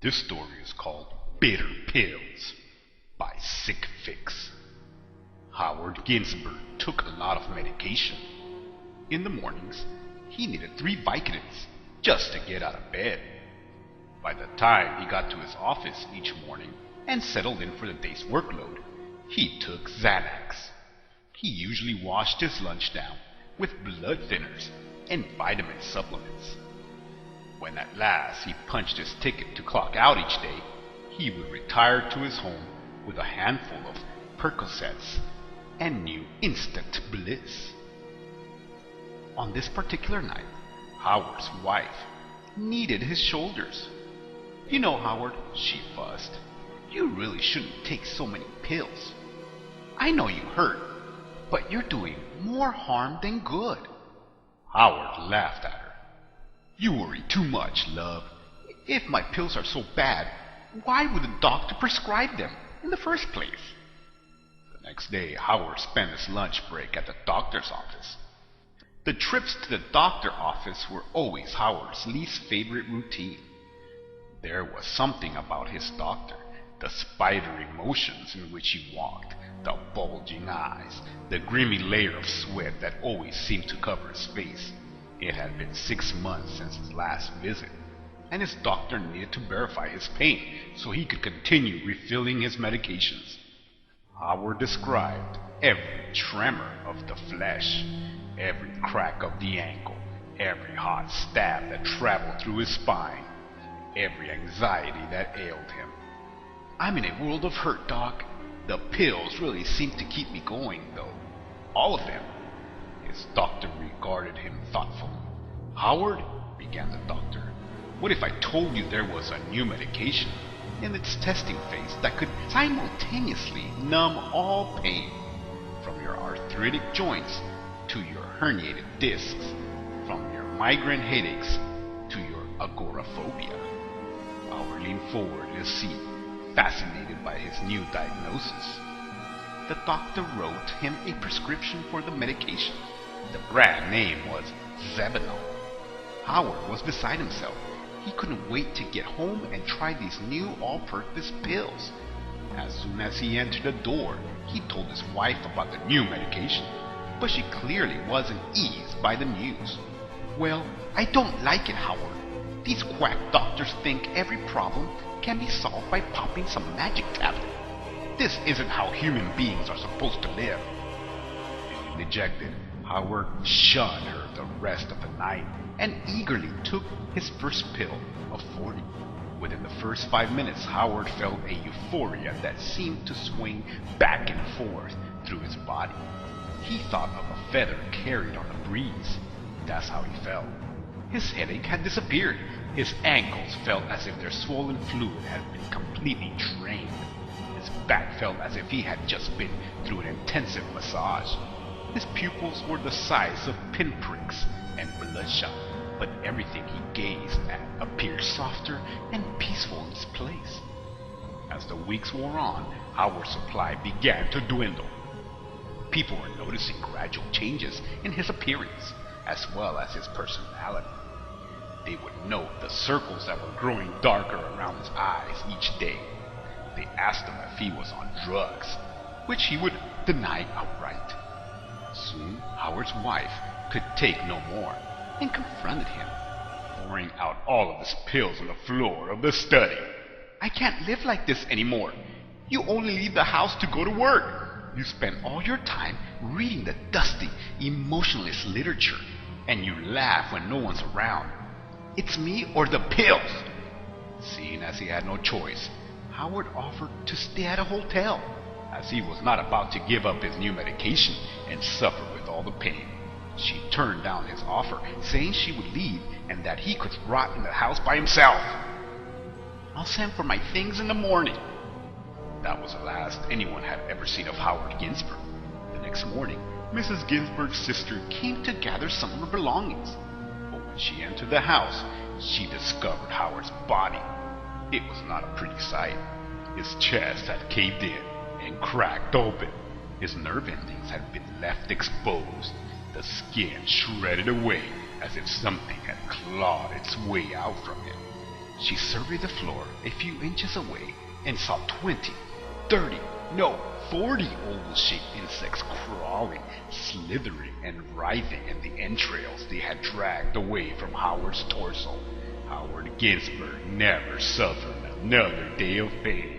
This story is called BitterPills by SickFixx. Howard Ginsburg took a lot of medication. In the mornings, he needed 3 Vicodins just to get out of bed. By the time he got to his office each morning and settled in for the day's workload, he took Xanax. He usually washed his lunch down with blood thinners and vitamin supplements. When at last he punched his ticket to clock out each day, he would retire to his home with a handful of Percocets and knew instant bliss. On this particular night, Howard's wife kneaded his shoulders. "You know, Howard," she fussed, "you really shouldn't take so many pills. I know you hurt, but you're doing more harm than good." Howard laughed at her. "You worry too much, love. If my pills are so bad, why would the doctor prescribe them in the first place?" The next day, Howard spent his lunch break at the doctor's office. The trips to the doctor's office were always Howard's least favorite routine. There was something about his doctor, the spidery motions in which he walked, the bulging eyes, the grimy layer of sweat that always seemed to cover his face. It had been 6 months since his last visit, and his doctor needed to verify his pain so he could continue refilling his medications. Howard described every tremor of the flesh, every crack of the ankle, every hot stab that traveled through his spine, every anxiety that ailed him. "I'm in a world of hurt, Doc. The pills really seem to keep me going, though. All of them." His doctor regarded him thoughtfully. "Howard," began the doctor, "what if I told you there was a new medication in its testing phase that could simultaneously numb all pain, from your arthritic joints to your herniated discs, from your migraine headaches to your agoraphobia?" Howard leaned forward in his seat, fascinated by his new diagnosis. The doctor wrote him a prescription for the medication. The brand name was Zebanol. Howard was beside himself. He couldn't wait to get home and try these new all-purpose pills. As soon as he entered the door, he told his wife about the new medication, but she clearly wasn't eased by the news. "Well, I don't like it, Howard. These quack doctors think every problem can be solved by popping some magic tablet. This isn't how human beings are supposed to live." Dejected, Howard shunned her the rest of the night and eagerly took his first pill of 40. Within the first 5 minutes, Howard felt a euphoria that seemed to swing back and forth through his body. He thought of a feather carried on a breeze. That's how he felt. His headache had disappeared. His ankles felt as if their swollen fluid had been completely drained. His back felt as if he had just been through an intensive massage. His pupils were the size of pinpricks and bloodshot, but everything he gazed at appeared softer and peaceful in its place. As the weeks wore on, Howard's supply began to dwindle. People were noticing gradual changes in his appearance, as well as his personality. They would note the circles that were growing darker around his eyes each day. They asked him if he was on drugs, which he would deny outright. Soon, Howard's wife could take no more and confronted him, pouring out all of his pills on the floor of the study. "I can't live like this anymore. You only leave the house to go to work. You spend all your time reading the dusty, emotionless literature, and you laugh when no one's around. It's me or the pills." Seeing as he had no choice, Howard offered to stay at a hotel, as he was not about to give up his new medication and suffer with all the pain. She turned down his offer, saying she would leave and that he could rot in the house by himself. "I'll send for my things in the morning." That was the last anyone had ever seen of Howard Ginsburg. The next morning, Mrs. Ginsburg's sister came to gather some of her belongings. But when she entered the house, she discovered Howard's body. It was not a pretty sight. His chest had caved in and cracked open. His nerve endings had been left exposed, the skin shredded away as if something had clawed its way out from him. She surveyed the floor a few inches away and saw 20, 30, no, 40 oval-shaped insects crawling, slithering, and writhing in the entrails they had dragged away from Howard's torso. Howard Ginsburg never suffered another day of pain.